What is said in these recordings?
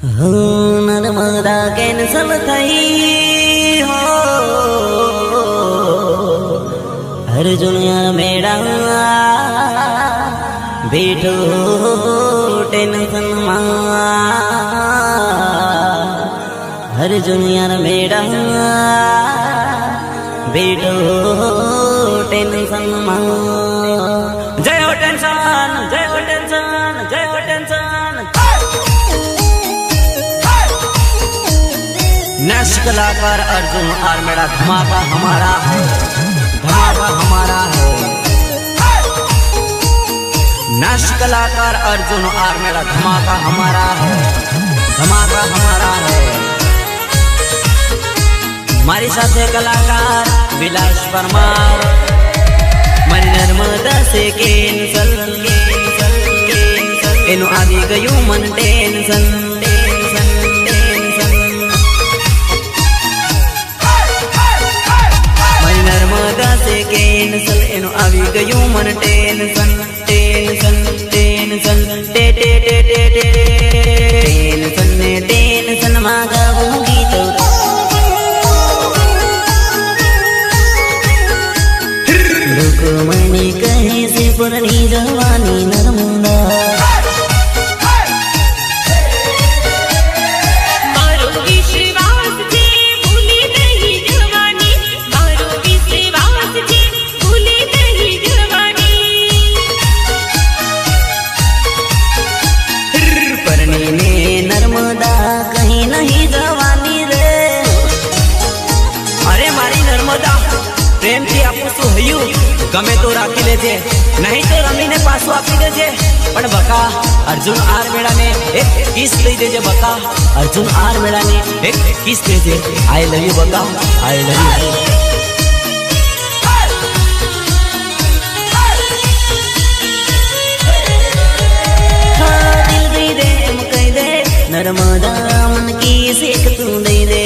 Narmada cancel थई हो अर्जुन यार मेरा बैठो टेंशन मा अर्जुन यार मेरा बैठो टेंशन मा जय हो टेंशन जय हो टेंशन जय हो टेंशन। नेक्स्ट कलाकार अर्जुन आर्मेड़ा धमाका हमारा है, धमाका हमारा है। नेक्स्ट कलाकार अर्जुन आर्मेड़ा धमाका हमारा है, धमाका हमारा है। मारी साथे कलाकार विलास परमार मारी नर्मदा से कैंसल एनु आवी गयु मन टेंशन नर्मदा से कैंसल एनु आवी गयु मन टेंशन टेंशन टेंशन टे टे टे टे टे टेंशन ने टेंशन मा गाऊंगी तो रुक्मणी कहे से पुरानी जवानी नर्मदा नर्मदा कहीं नहीं जवानी रे। अरे मारी नर्मदा प्रेम थी आपू शू हयु गमे तो राखी लेजे नहीं तो रमी ने पासो आपी देजे पण बका अर्जुन आर्मेड़ा ने एक किस दई देजे बका अर्जुन आर्मेड़ा ने एक किस देजे आई लव यू बका आई लव यू। नर्मदा मन की सेक तू दे दे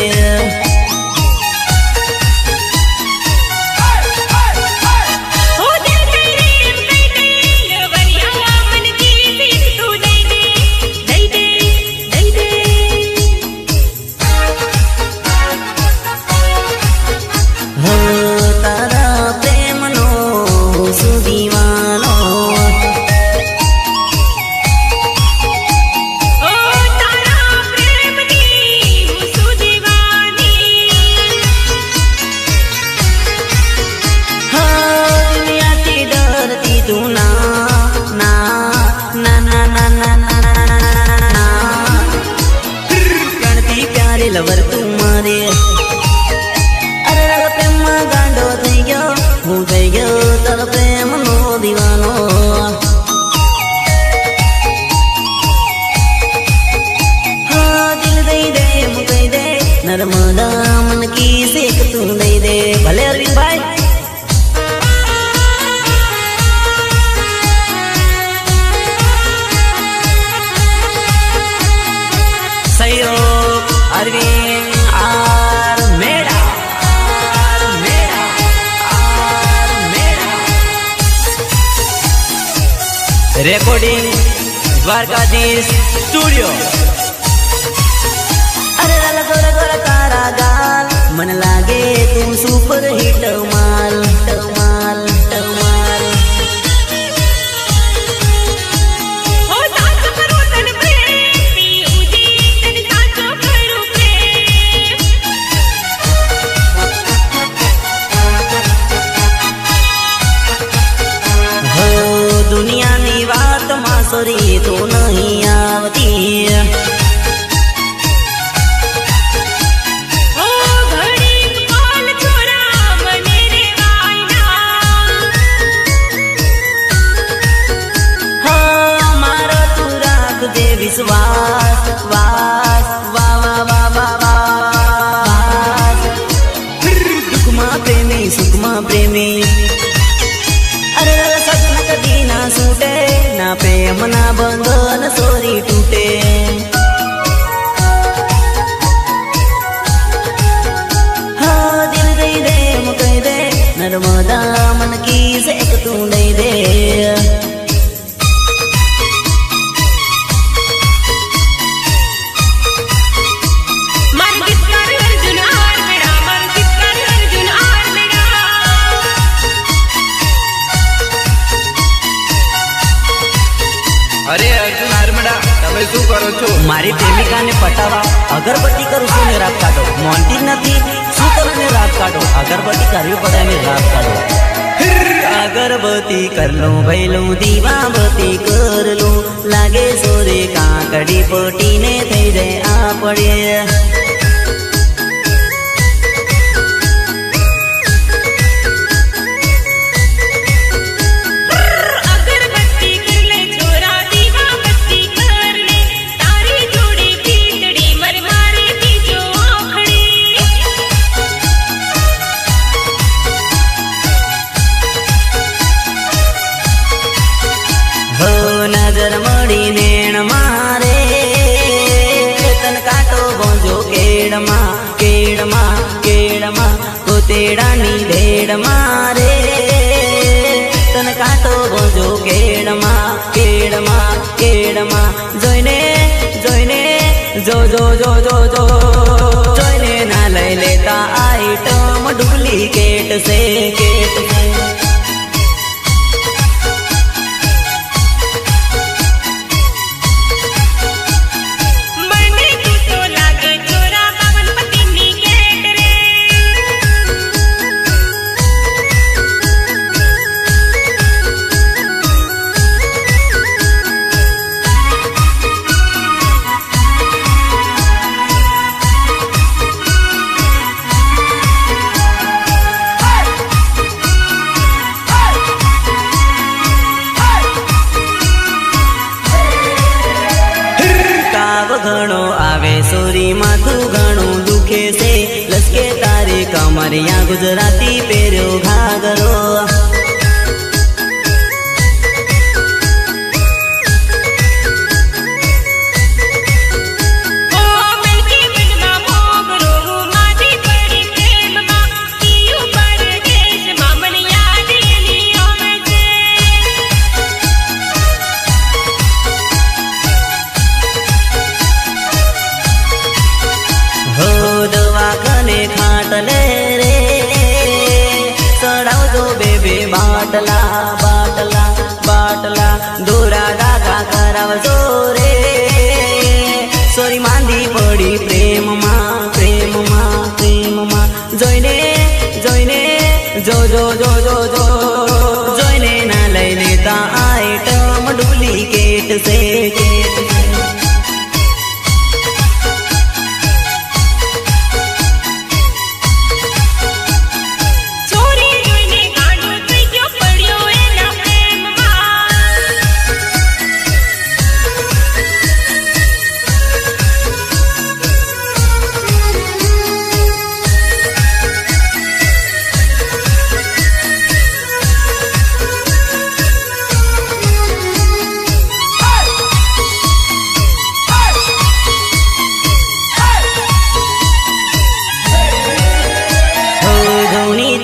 तारा प्रेम नो सुदीवानो लवर तुम्हारे अरे रग प्रेम गांडो थई गयो हूँ थई गयो तर प्रेम नो दीवानो। हाँ दिल दई दे मुकई दे नर्मदा मन की सेक तू दई दे भले अरविंद भाई। सही हो अरविंद आर्मेड़ा आर्मेड़ा आर्मेड़ा रिकॉर्डिंग द्वारकाधीश स्टूडियो। अरे लाला गोरा गोरा तारा गाल मन लागे तुम सुपर हिट माल माल माल। दुनिया नी बात मासोरी तो नहीं आवती हाँ मारो तू राख दे विश्वास वास वा वा वा वा वास दुखमा प्रेमी सुखमा प्रेमी अरे सपना कदी ना सूटे ना प्रेम ना बंधन सोरी टूटे। हाँ दिल दे दे मुकई दे नर्मदा मन की सेक तू दे दे। મારી પ્રેમિકાને પટાવા અગરબત્તી કરું છું ને રાત કાઢો. મોનતી જ નથી શું કરો ને રાત કાઢો. અગરબત્તી કરવી પડે ને રાત કાઢો. અગરબત્તી કરલો ભૈલું દીવાબત્તી કરલો લાગે સોરે કાકડી પટીને થઈ જાય આપણે. નજર મળી નેણ મારે તન કાટો બોંજો કેડમાં કેડમાં કેડમાં કોતેડાની ભેડ મારે તન કાટો બોંજો કેડમાં કેડમાં કેડમાં જોઈને જોઈને જો જો જો જો જો જોઈને ના લઈ લેતા આઈટમ ડુપ્લિકેટ છે કેટ છે. ઘણો આવે સોરી માથું ઘણું દુખે છે લસકે તારી કમરિયા ગુજરાતી પહેર્યો ઘાઘરો. દવાખાને ખાટલે રે ચડાવજો બેબે બાટલા બાટલા બાટલા દોરા દાગા કરાવજો રે સોરી માંદી પડી પ્રેમમાં પ્રેમમાં પ્રેમમાં જોઈને જોઈને જો જો જો જો જો જોઈને ના લઈ લેતા આઈટમ ડુપ્લિકેટ છે કેટ છે.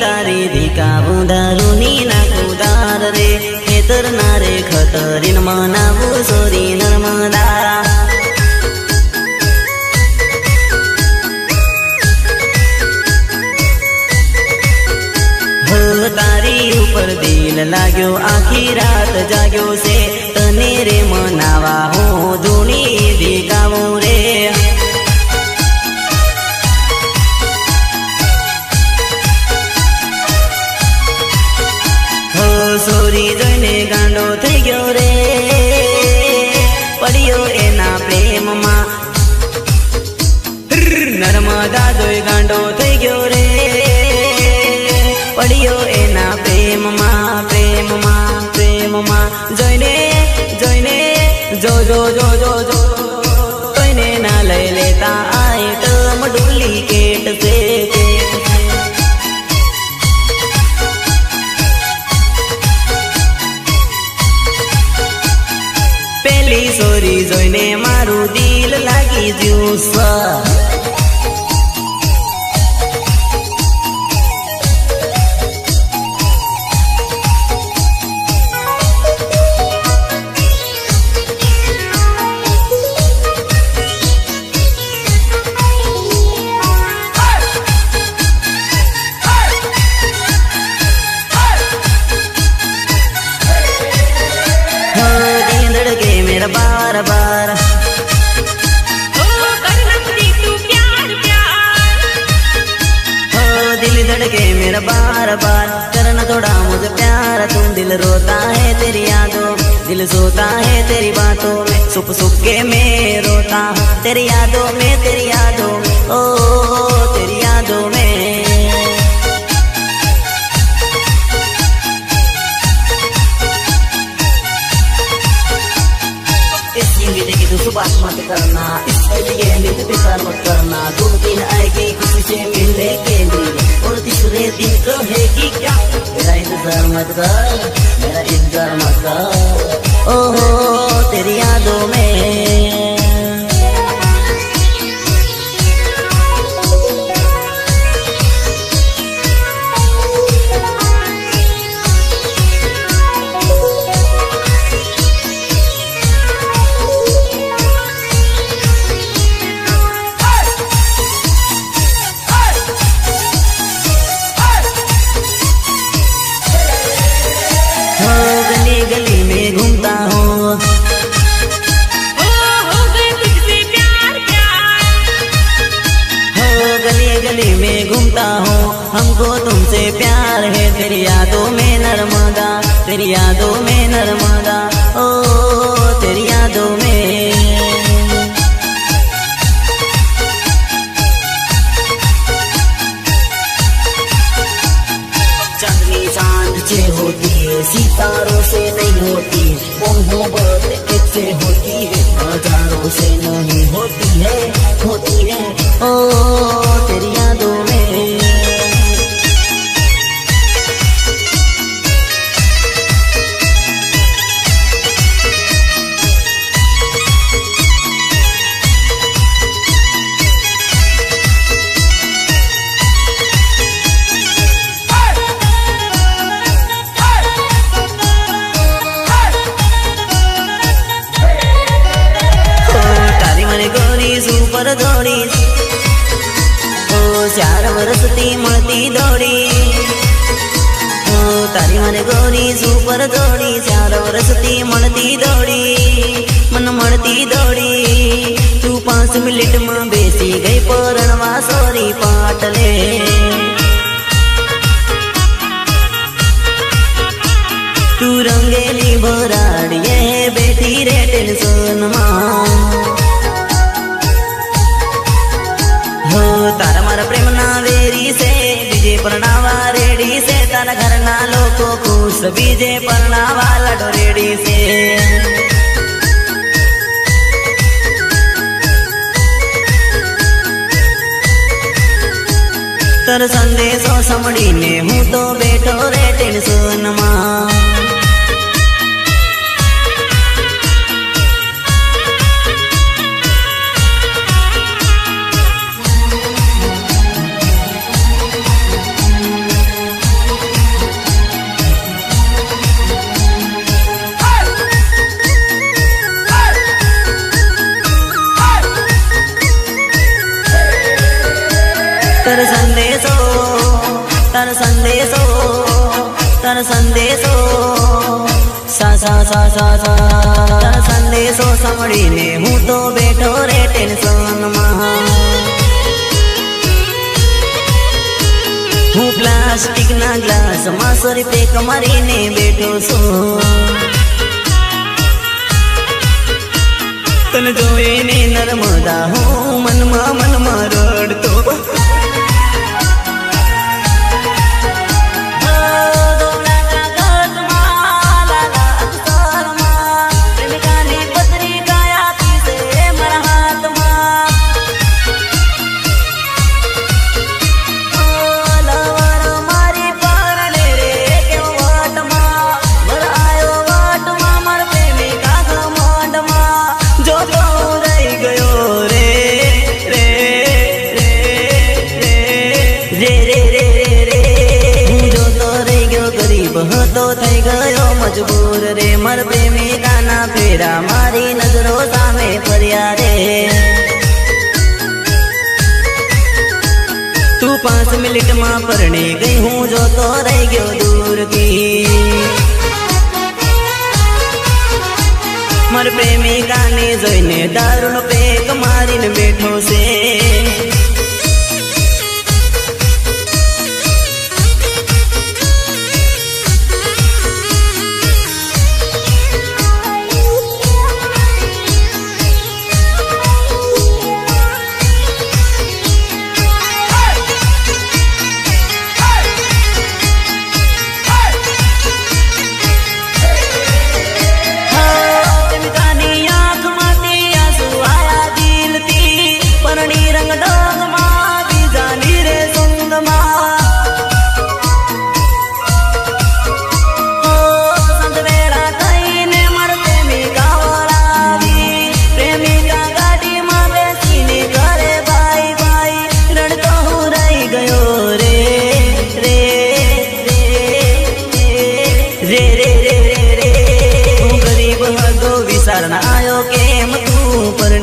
તારી ધીકા બુંદારુની ના કુદાર રે ખેતર ના રે ખતરીન મનાવું સોરી નર્મદા. તારી ઉપર દિલ લાગ્યો આખી રાત જાગ્યો છે તને રે મનાવા હું ધૂણી ધીકાવું રે. સોરી જોઈને ગાંડો થઈ ગયો રે પડ્યો એના પ્રેમમાં. નર્મદા જોઈ ગાંડો થઈ ગયો રે પડ્યો એના પ્રેમમાં પ્રેમમાં પ્રેમમાં જોઈને જોઈને જો જો જો જો જો જોઈને ના લઈ લેતા આઈટમ ડુપ્લિકેટ છે કેટ છે. પેલી સોરી જોઈને મારું દિલ લાગી જ્યું સ. बार बार के मैं रोता हूँ तेरी यादों में, तेरी यादों में, ओ तेरी यादों में। इसकी भी देखी तो सुबह मत करना, इसके लिए मेरे बेकार मत करना। 2 दिन आएगी किसी से मिलने के लिए और तीसरे दिन कहेगी क्या, मेरा इंतजार मत कर, मेरा इंतजार मत कर, ओहो तेरी यादों में। गली गली में घूमता हूँ, हो गए तुझसे प्यार प्यार, हो गली गली में घूमता हूँ, हमको तुमसे प्यार है। तेरी यादों में नर्मदा, तेरी यादों में नर्मदा, ओ तेरी यादों में। चांदनी चांद से होती है, सितारों से नहीं होती, मोहब्बत एक से होती है, हजारों से नहीं होती है, होती है, ओ तेरी यादों में। સુપર જોડી ઓ 4 વર્ષથી મળતી દોડી, ઓ તારી મને ગોરી સુપર જોડી 4 વર્ષથી મળતી દોડી, મન મળતી દોડી। તું 5 મિનિટમાં બેસી ગઈ પરણવા સોરી પાટલે। તું રંગેલી ભરાડીએ બેઠી રે ટેન્શનમાં, तारा मारा प्रेम ना वेरी से बीजे परनावा रेडी से, तारा घर ना लोको खुश बीजे परनावा लडो रेडी से। तर संदेशो सामड़ी ने हूँ तो बैठो रे टेंशन मां। तर संदेशो, तर संदेशो, तर संदेशो, सा सा सा सा सा, तर संदेशो सामड़ी ने हूँ तो बैठो रे टेंशन मां। हूँ प्लास्टिक ना ग्लास में 100 रुपये कमारी ने बैठो सो, तन जोए ने नर्मदा हूँ मन मा रड़तो। तो થઈ ગયો મજબૂર રે મર પ્રેમિકાના ફેરા મારી નજરો સામે ફર્યા રે। તું 5 મિનિટમાં પરણી ગઈ હું જોતો રહી ગયો દૂરથી। મર પ્રેમિકાને જોઈને દારૂનો પેક મારીને બેઠો છે।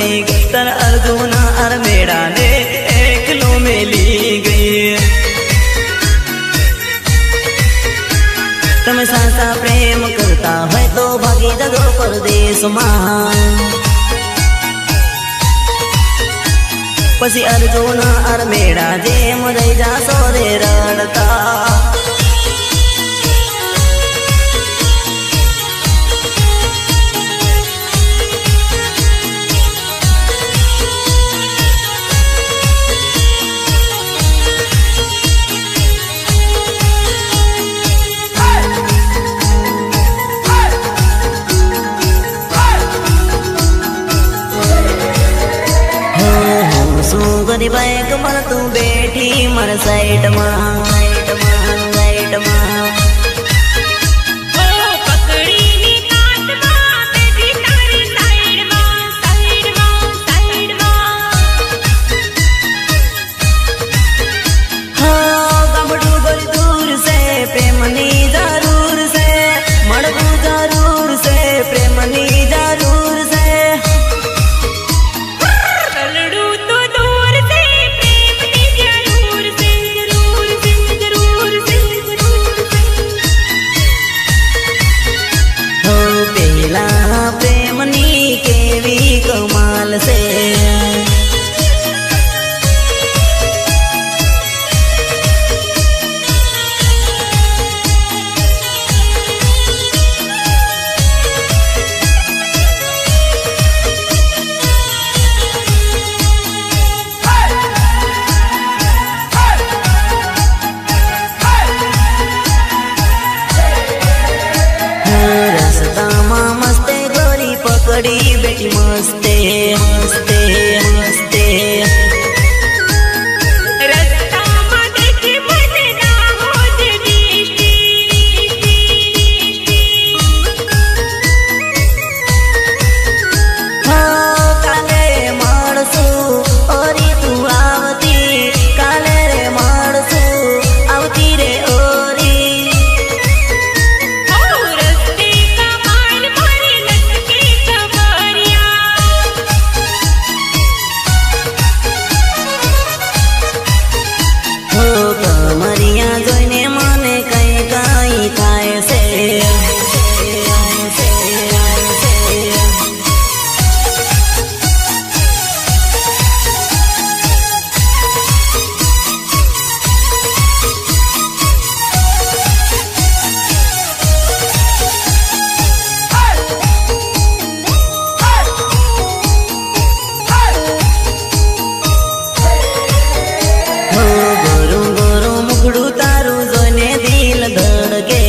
बनी गई तर अर्जुन और मेरा ने एकलो में ली गई। તમે સાચા પ્રેમ કરતા હોય તો ભાગી જજો પરદેશમાં। પછી અર્જુન અર મેળા જેમ રહી જાશો રે રડતા। ગરી બાઈક પર તું બેઠી મારા સાઈડમાં સાઈડમાં પકડીની કાટમાં બેઠી તારી સાઈડમાં સાઈડમાં સાઈડમાં। હા ગામડું ઘર દૂર છે પ્રેમની જરૂર છે મળવું જરૂર છે પ્રેમની જરૂર છે। કલડું તો દૂર છે પ્રેમની જરૂર છે જરૂર છે જરૂર છે જરૂર છે। હો પેલા પ્રેમની કેવી કમાલ છે। રસ્તામાં મસ્તે ગોરી પકડી બેટી મસ્તે મસ્તે મસ્તે। રસ્તામાં દેખી મને ના હોત દૃષ્ટિ। હા કાલે મળશું ઓરી તું આવતી કાલે રે મળશું આવતી રે ઓરી। रस्ते का माल मारे लटके कमरिया। હો કમરિયા જોઈને મને કઈ કઈ થાય છે। હો ગોરું ગોરું મુખડું તારું જોઈને દિલ ધડકે।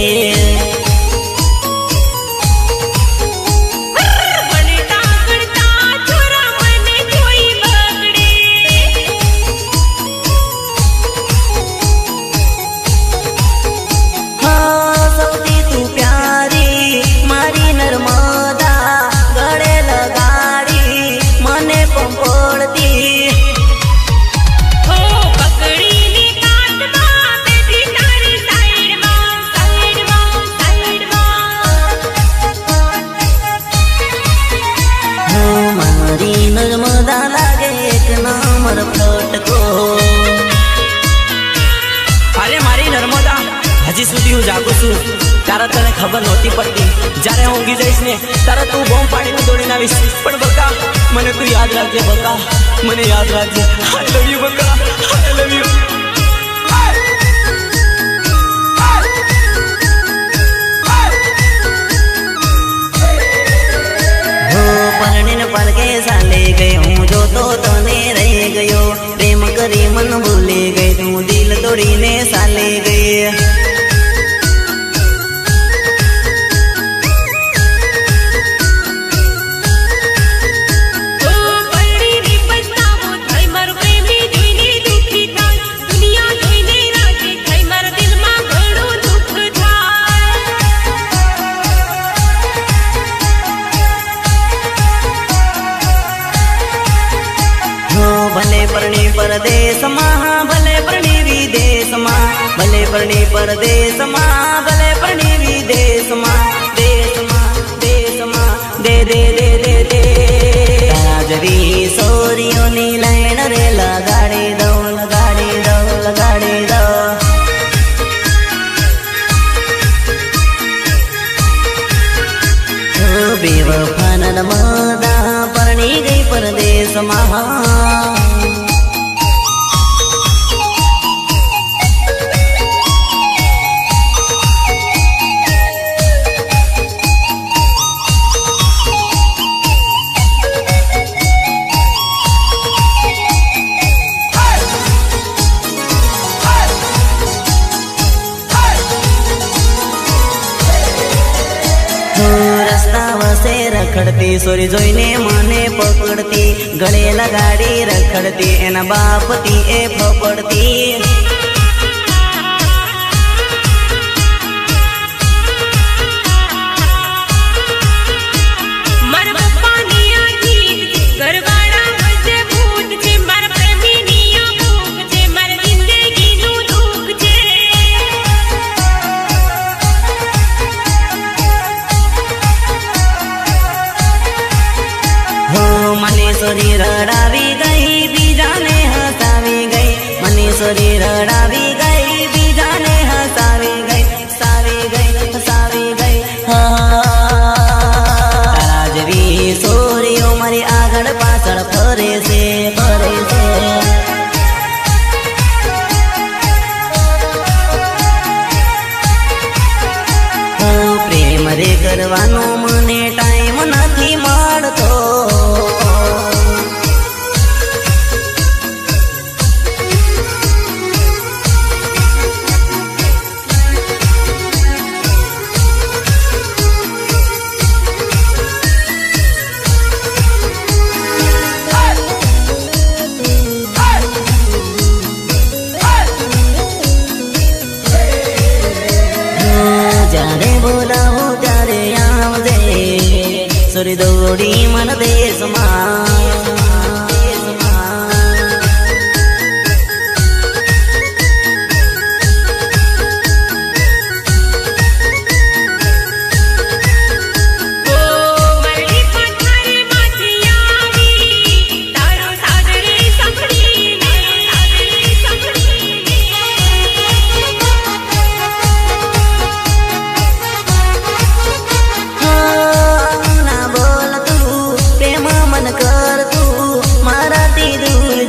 બનતા કરતા છોરા મને જોઈ બગડે। હા સૌથી તું પ્યારી મારી નર્મદા ગળે લગાડી મને પંપોળતી। હો પકડીની કાટમાં બેઠી તારી સાઈડમાં સાઈડમાં સાઈડમાં। હો મારી નર્મદા લાગે એક નંબર ફટકો। અરે મારી નર્મદા હજી સુધી હું જાગું છું ત્યારે તને ખબર નહોતી પડતી। જ્યારે હું ઊંઘી જઈશ ને ત્યારે તું બોમ્બ પાડીને દોડીને આવીશ। પણ બકા મને તું યાદ રાખજે બકા મને યાદ રાખજે। આઈ લવ યુ બકા આઈ લવ યુ। હો પરણીને પડકે ચાલે ગઈ હું જોતો તને રહી ગયો। પ્રેમ કરી મન ભૂલી ગઈ તું દિલ તોડીને ચાલે ગઈ। ઓ પડીની પસ્તાવો થઈ મારો પ્રેમી જોઈને દુખી થાય। દુનિયા જોઈને રાજી થઈ મારા દિલમાં ઘણું દુઃખ થાય। હો ભલે પરણી પરદેશમાં ભલે પરણી વિદેશમાં ભલે પરણી પરદેશમાં ભલે પરણી વિદેશમાં દેશમાં દેશમાં દે દે દે દે દે તારા જરી દેશમાં રસ્તા વસે રખડતી સોરી જોઈને મને પકડતી ગળે લગાડી રખડતી એના બાપથી એ ફપડતી મારા પપ્પાની આ ગીત ઘરવાળા વચ્ચે ભૂત છે મારા પ્રેમીની આ ભૂખ છે મારી જિંદગીનું દુઃખ છે મને સોરી રડાવી ગઈ બીજાને હસાવી ગઈ મને સોરી રડાવી ગઈ બીજાને હસાવી ગઈ સાવી ગઈ હસાવી ગઈ તારા જેવી સોરીઓ મારી આગળ પાછળ ફરે છે ફરે છે પ્રેમ રે કરવાનો મને ટાઈમ નથી મળતો જ્યારે બોલાવો ત્યારે આવજે સોરી દોડી મન દેશમાં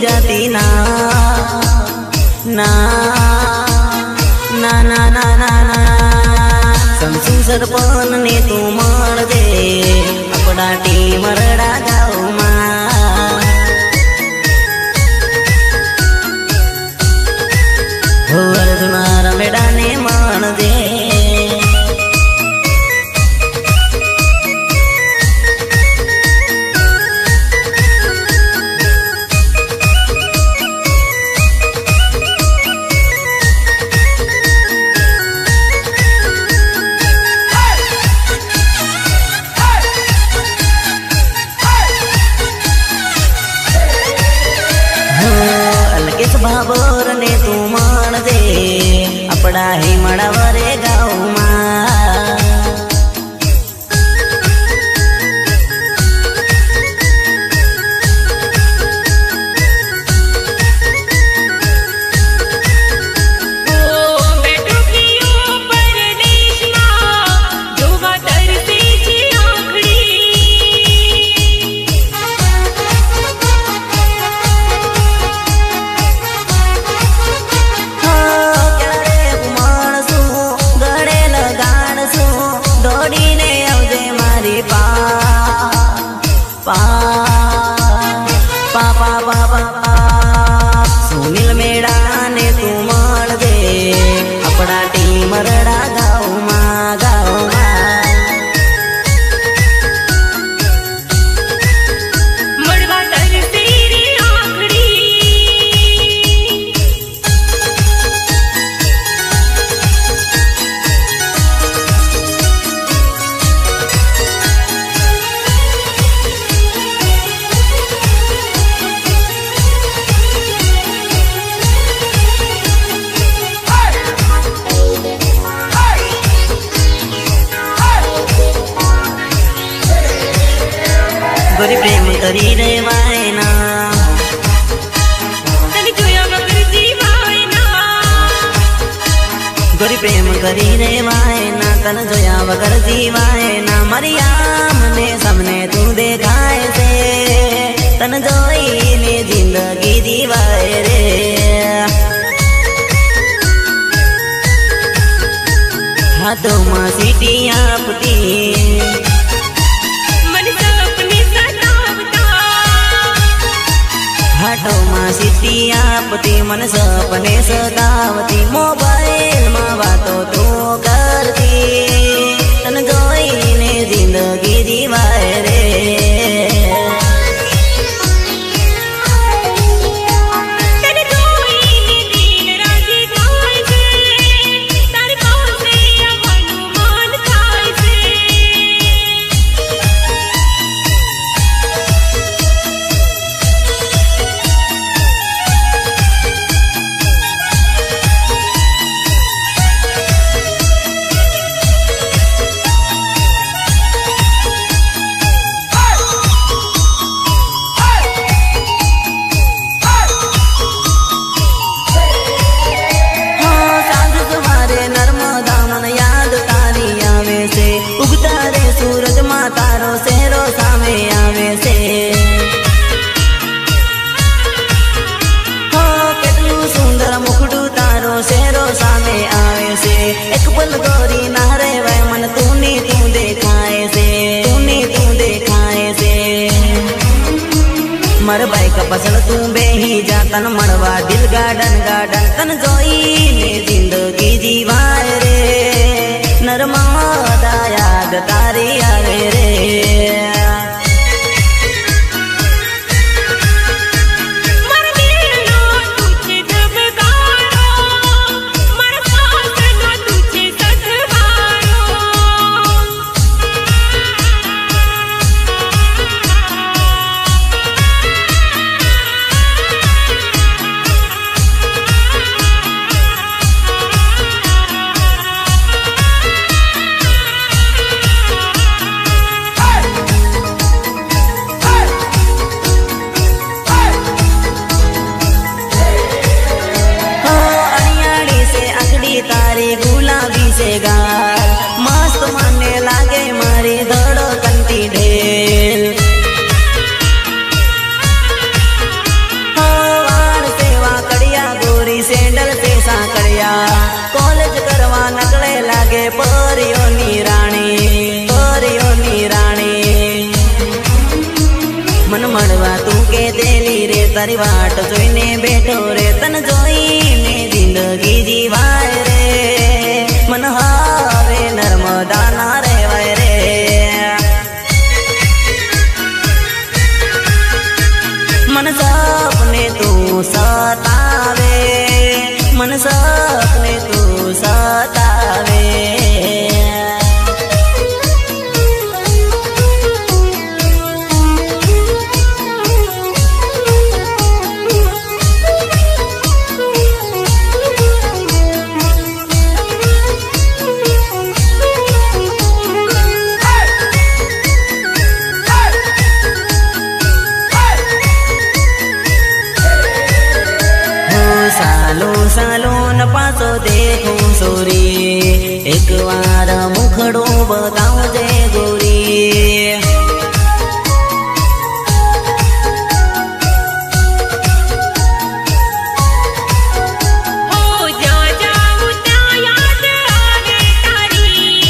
જાતી ના ના ના ના ના ના સમસુ સરપન ને તું મળજે આપણા ટીમ રડા ગાવમાં હો અર્જુના રમેડાને મળજે ભાભોર ને તું મળજે આપણા હિમડા વરે ગાઉમાં સુનિલ મેળા ને તું મળજે આપણા ટીમ રડા ગાઉમાં ગાઉમાં મળવા તરસી રે આંગળી ગોરી પ્રેમ કરી રેવાય ના તને જોયા વગર જીવાય ના ગોરી પ્રેમ કરી રેવાય ના તને જોયા વગર જીવાય ના મારી આમને સામને તું દેખાય છે તન જોઈને જિંદગી જીવાય રે. હાથોમાં સીટી આપતી મને સપને સતાવતા, હાથોમાં સીટી આપતી મને સપને સતાવતી. મોબાઈલમાં વાતો તું કરતી તને જોઈને જિંદગી જીવાય રે. તને જોઈને દિલ રાજી થાય છે, તારી પાસે આવવાનું મન થાય છે. હા, સાંજ સવારે નર્મદા મને યાદ તારી આવે છે. ઉગતા રે સૂરજમાં તારો ચહેરો સામે આવે છે. હા, કેટલું સુંદર મુખડું તારો ચહેરો સામે આવે છે. એક પલ ગોરી ના રહેવાય મને તું ની તું દેખાય છે, તું ની તું દેખાય છે. મારા બાઈક પાછળ તું બેહી જા તન મળવા દિલ ગાર્ડન ગાર્ડન. તન જોઈને જિંદગી જીવાય રે. નર્મદા યાદ તારી આવે રે. મારા દિલનો તું છે ધબકારો, મારા શ્વાસનો તું છે સથવારો. हाँ, अड़ियाड़ी से आखड़ी तारी गुलाबी से गाल. मस्त મને લાગે મારી ધડકનથી ઢેલ. हाँ, વાળ से વાંકડિયા ગોરી સેન્ડલ से સાંકડિયા. કોલેજ કરવા નકળે લાગે પરીઓની રાણી, પરીઓની રાણી. મન મળવા તું કે દેલી રે તારી વાટ જોઈને બેઠો રે. તન જોઈને જિંદગી જીવાય રે. મન હવે નર્મદા ના રહેવાય રે. મન સપને તું સતાવે, મન સપને તું સતાવે. સાલો સાલો ન પાછો દેખું સોરી. એક વાર મુખડો બતાવજે ગોરી. હો જ્યાં જાઉં ત્યાં યાદ આવે તારી,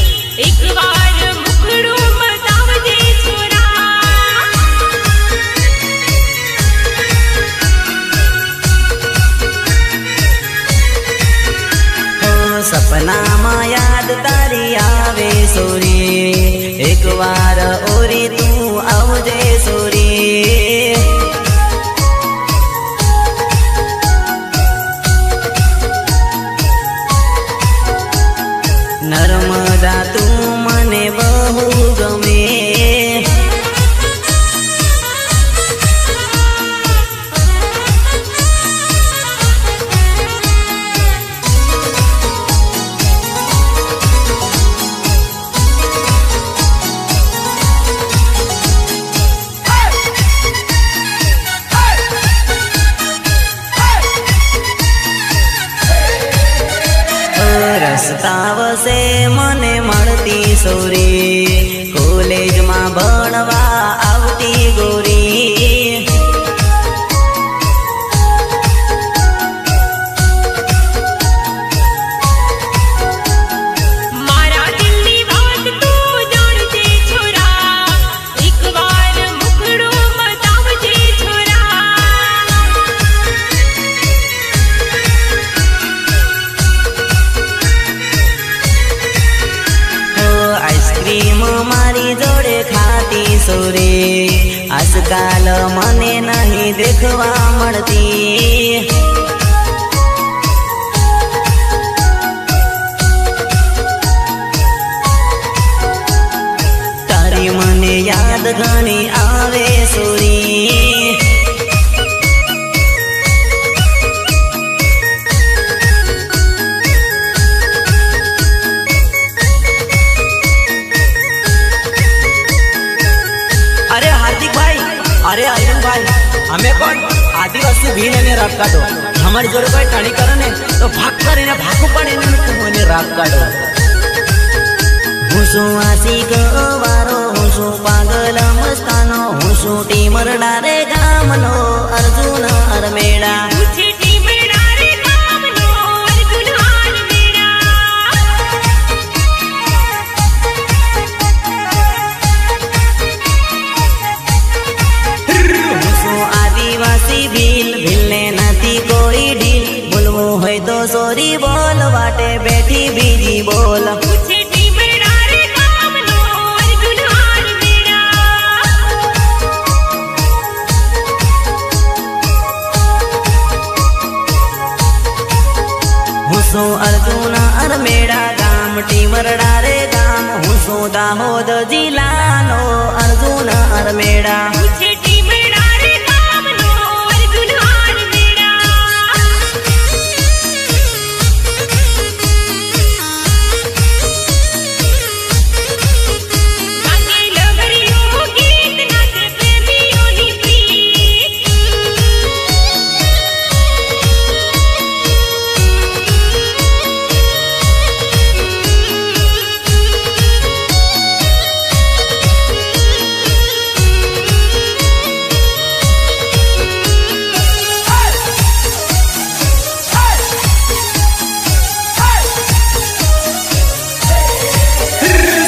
એકવાર મુખડું બતાવજે છોરા. સપનામાં યાદ તારી આવે સોરી. એક વાર ઓરી તું આવજે સોરી. નર્મદા તું મને બહુ ગમે. રસ્તા વસે મને મળતી સોરી. કોલેજમાં ભણવા આવતી ગોરી. આજકાલ મને નહીં દેખવા મળતી. તારી મને યાદ ઘણી આવે સોરી. अरे हार्दिक भाई, अरे अर्जुन भाई, हमें कौन आदिवासी भी ने राग काढो. हमारी जोड़े कोई टाणी करे ने तो भाग करे ने भागू पड़े ने तुमने राग काढो. હું શું આશિક વારો, હું શું પાગલ મસ્તાનો, હું શું ટીમરડા રે ગામનો અર્જુન અરમેડા. પૂછે ટીમડા રે ગામનો અર્જુન અરમેડા. હું શું આદિવાસી ભીલ, ભીલને નથી કોઈ ઢીલ. બોલવું હોય તો સોરી બોલ, વાટે બેઠી બીજી બોલ. પૂછે ટીમડા રે ગામનો અર્જુન અરમેડા. હું શું અર્જુન અરમેડા, ગામ ટીમરડા રે ગામ. હું શું દાહોદ જિલ્લાનો અર્જુન અરમેડા. પૂછે ટીમડા રે ગામનો અર્જુન અરમેડા. ગાતે લગડીઓ ગીત, નાચે પ્રેમીઓની પ્રીત.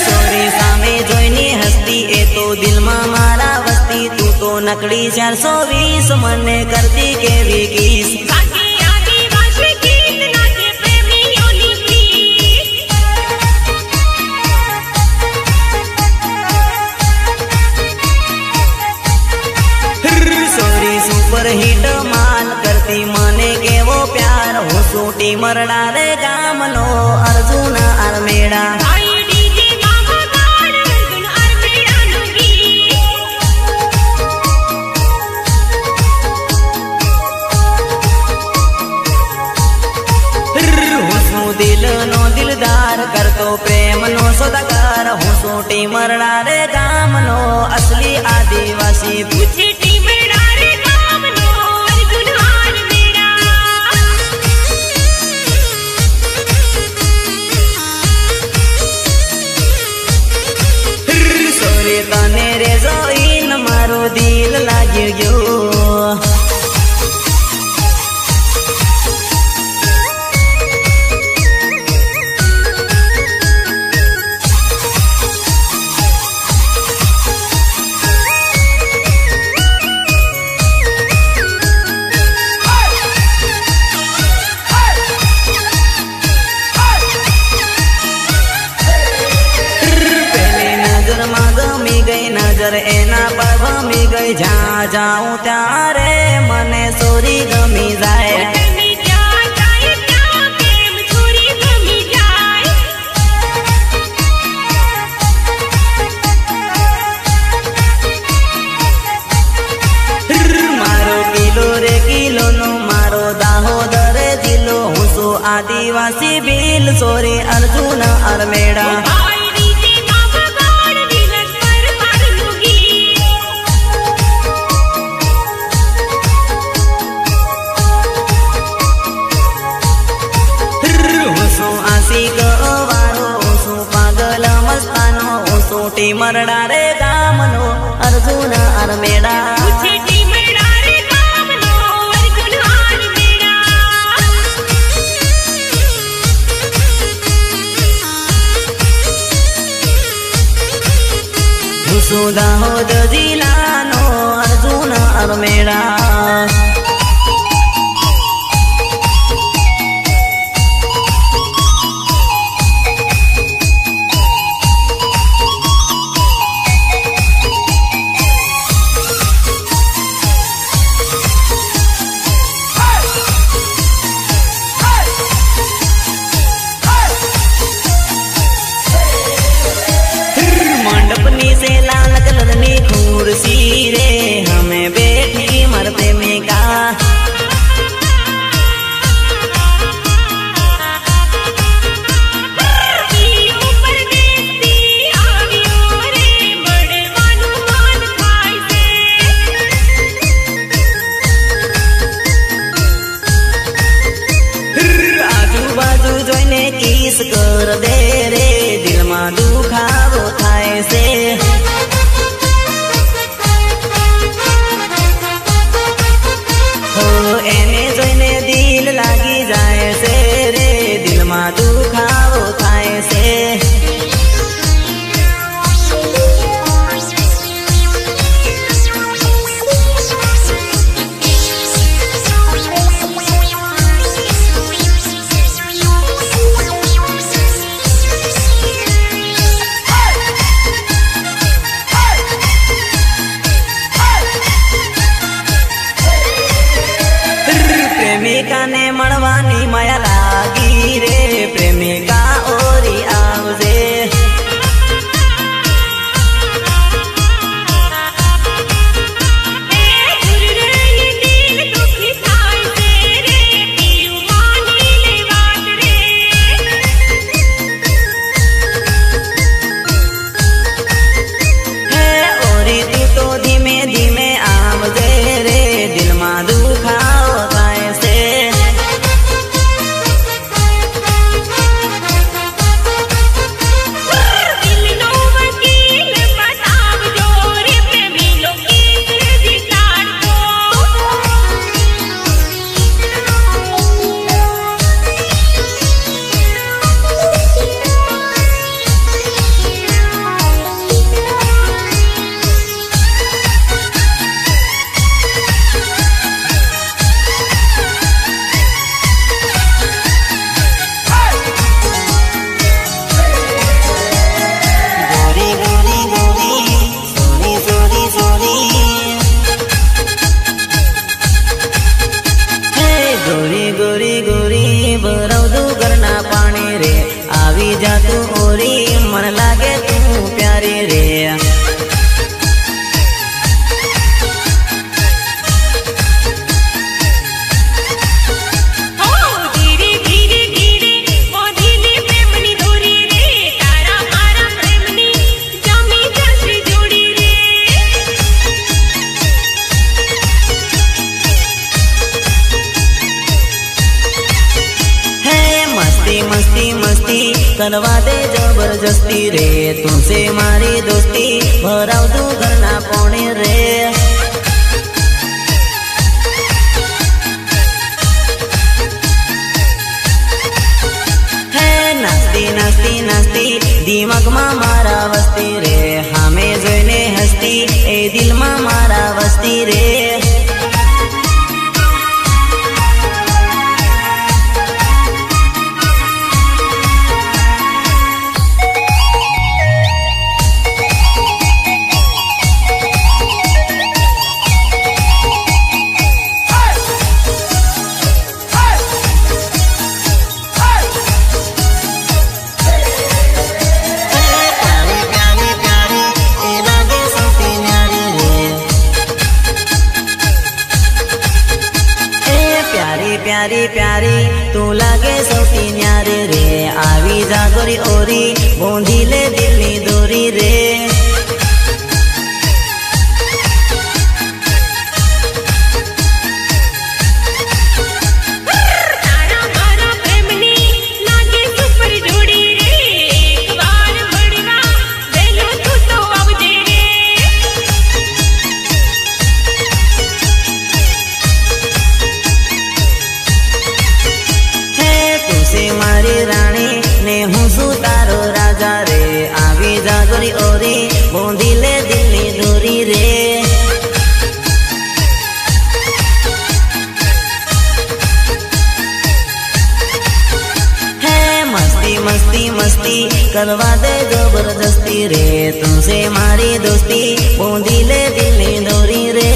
સોરી સામે જોઈને હસતી, એ તો દિલમાં મારા વસતી. તું તો નકડી 420, મને કરતી કેવી કિસ. ગાતે આદિવાસી ગીત, નાચે પ્રેમીઓની પ્રીત. સોરી સુપર હિટ માલ, કરતી મને કેવો પ્યાર. હું શું ટીમરડા રે ગામનો અર્જુન અરમેડા. ગાય ડીજે બાબા ગાડ અર્જુન અરમેડાનું ગીત. હું શું દિલનો દિલદાર, કરતો પ્રેમનો સોદાગાર. હું શું ટીમરડા રે ગામનો અસલી આદિવાસી. પૂછે ટીમડા રે ગામનો અર્જુન અરમેડા. સોરી તને રે જોઈને મારું દિલ લાગી ગયું. પહેલી નજરમાં ગમી ગઈ, નજર એના પર ભમી ગઈ. જ્યાં જાઉં ત્યારે મને સોરી ગમી જાય. તમે જ્યાં જાય ત્યાં પ્રેમ છોરી ગમી જાય. મારો કિલો રે કિલોનો, મારો દાહોદ રે જિલ્લો. હું શું આદિવાસી ભીલ, સોરી અર્જુન અરમેડા. ગાય ડીજે બાબા ગાડ વિલસ પરમારનું ગીત. હું શું આશિક વારો, હું શું પાગલ મસ્તાનો, હું શું ટીમરડા રે ગામનો અર્જુન અરમેડા. પૂછે ટીમડા રે ગામનો અર્જુન અરમેડા. હું શું દાહોદ જિલ્લાનો અર્જુન અરમેડા. કિસ કર દે રે દિલમાં દુખાવો થાય છે હો એને જોઈને દિલ લાગી જાય છે રે દિલમાં દુખાવો થાય છે પ્રેમિકાને મળવાની માયા લાગી રે પ્રેમિકા ઓરી આવજે હે ઓરી તું તો ધીમે ધીમે આવજે રે દિલમાં દુખાવો થાય છે ગોરી ગોરી ભરવદું ઘરના પાણી રે આવી જાતું ઓરી મન લાગે તું પ્યારી રે मस्ती मस्ती करवा दे जबरदस्ती रे तुमसे मारी दोस्ती भराव तू घरना पोणे रे हे नास्ती नास्ती नास्ती दिमागમાં મારા વસ્તી રે હામે જોઈને હસતી એ દિલમાં મારા વસ્તી રે प्यारी प्यारी तू लागे सौती न्यारे रे आवी जागोरी ओरी बोंधी ले दिलनी दोरी रे મારી રાણી ને હું શું તારો રાજા રે આવી જાગોરી ઓરી બોંધી લે દિલની દોરી રે હે મસ્તી મસ્તી મસ્તી કરવા દે જબરદસ્તી રે તુમસે મારી દોસ્તી બોંધી લે દિલની દોરી રે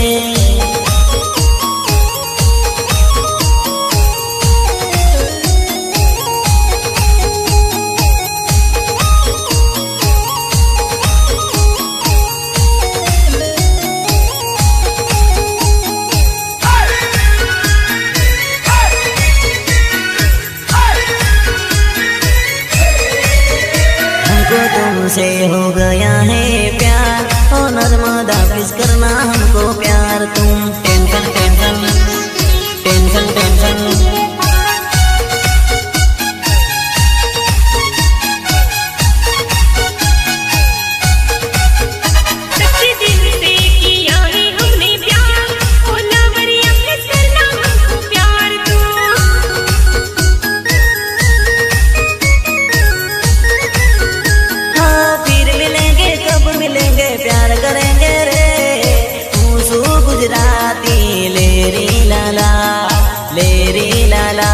तुमसे हो गया है प्यार ओ नर्मदा प्लीज करना हमको प्यार तुम टेंशन टेंशन टेंशन टेंशन ले रे लाला